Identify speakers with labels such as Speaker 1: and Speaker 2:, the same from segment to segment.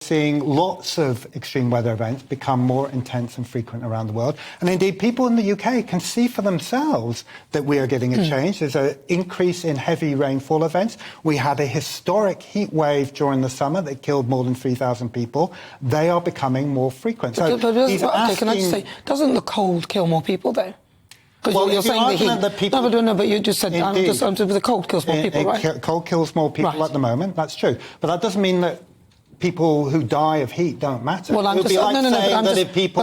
Speaker 1: Seeing lots of extreme weather events become more intense and frequent around the world. And indeed, people in the UK can see for themselves that we are getting a change. There's an increase in heavy rainfall events. We had a historic heat wave during the summer that killed more than 3,000 people. They are becoming more frequent.
Speaker 2: Can I just say, doesn't the cold kill more people, though?
Speaker 1: Well,
Speaker 2: you're saying the heat.
Speaker 1: That people,
Speaker 2: no, but you just said the cold kills more people, right?
Speaker 1: Cold kills more people at the moment. That's true. But that doesn't mean that people who die of heat don't matter.
Speaker 2: Well, I'm just
Speaker 1: if people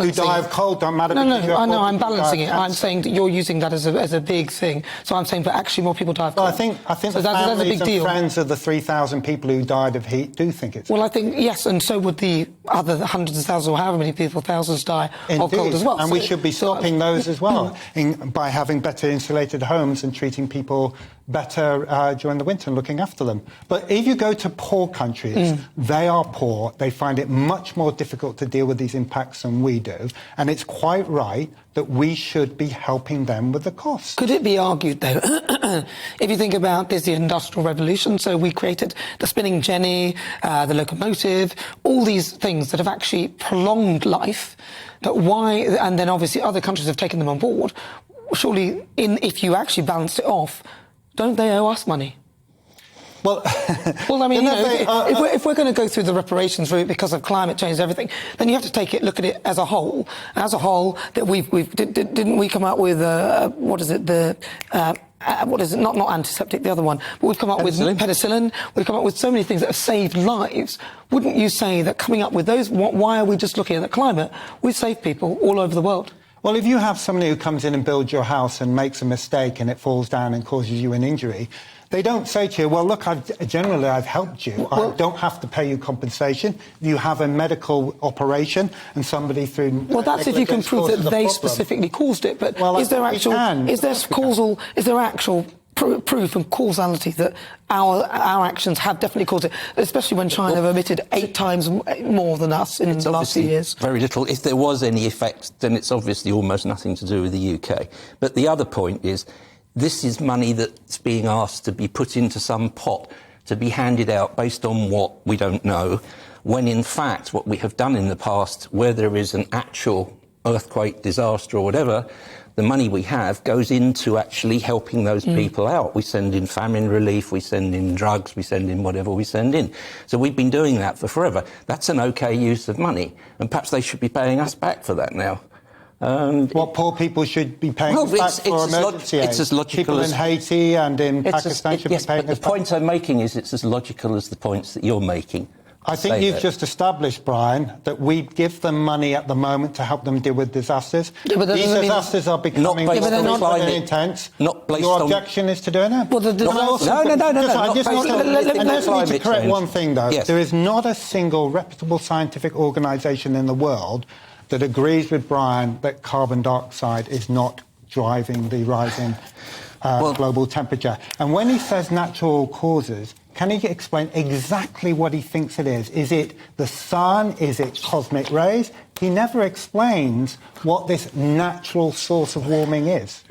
Speaker 1: who die of cold don't matter.
Speaker 2: I'm balancing it. I'm saying that you're using that as a big thing. So I'm saying, but actually, more people die of cold.
Speaker 1: Well, I think so the families and friends of the 3,000 people who died of heat do think it's.
Speaker 2: Well, I think yes, and so would the other hundreds of thousands, or however many people, thousands die of cold as well.
Speaker 1: And we should be stopping those as well by having better insulated homes and treating people better during the winter and looking after them. But if you go to poor countries, they are poor. They find it much more difficult to deal with these impacts than we do. And it's quite right that we should be helping them with the cost.
Speaker 2: Could it be argued, though, if you think about this, the Industrial Revolution, so we created the spinning jenny, the locomotive, all these things that have actually prolonged life, but why, and then obviously other countries have taken them on board, surely if you actually balance it off, don't they owe us money?
Speaker 1: Well,
Speaker 2: I mean, if we're going to go through the reparations route because of climate change and everything, then you have to look at it as a whole. As a whole, that didn't we come up with what is it? Not antiseptic, the other one. But we've come up with penicillin. We've come up with so many things that have saved lives. Wouldn't you say that coming up with those? Why are we just looking at the climate? We've saved people all over the world.
Speaker 1: Well, if you have somebody who comes in and builds your house and makes a mistake and it falls down and causes you an injury, they don't say to you, well, look, I've helped you. I don't have to pay you compensation. You have a medical operation and somebody through...
Speaker 2: Well, that's if you can prove that they specifically caused it. But is there actual proof and causality that our actions have definitely caused it, especially when China have emitted 8 times more than us in the last few years?
Speaker 3: Very little. If there was any effect, then it's obviously almost nothing to do with the UK. But the other point is, this is money that's being asked to be put into some pot to be handed out based on what we don't know, when in fact what we have done in the past, where there is an actual earthquake, disaster or whatever, the money we have goes into actually helping those people out. We send in famine relief, we send in drugs, we send in whatever we send in. So we've been doing that for forever. That's an OK use of money, and perhaps they should be paying us back for that now.
Speaker 1: What poor people should be paying back for emergency aid.
Speaker 3: It's as logical
Speaker 1: people
Speaker 3: as...
Speaker 1: in Haiti and in Pakistan should be paying us back.
Speaker 3: The point I'm making is it's as logical as the points that you're making.
Speaker 1: I think you've just established, Brian, that we give them money at the moment to help them deal with disasters. These disasters are becoming more intense. Your objection is to doing it?
Speaker 2: Well,
Speaker 1: I just need to correct one thing, though. Yes. There is not a single reputable scientific organisation in the world that agrees with Brian that carbon dioxide is not driving the rising global temperature. And when he says natural causes, can he explain exactly what he thinks it is? Is it the sun? Is it cosmic rays? He never explains what this natural source of warming is.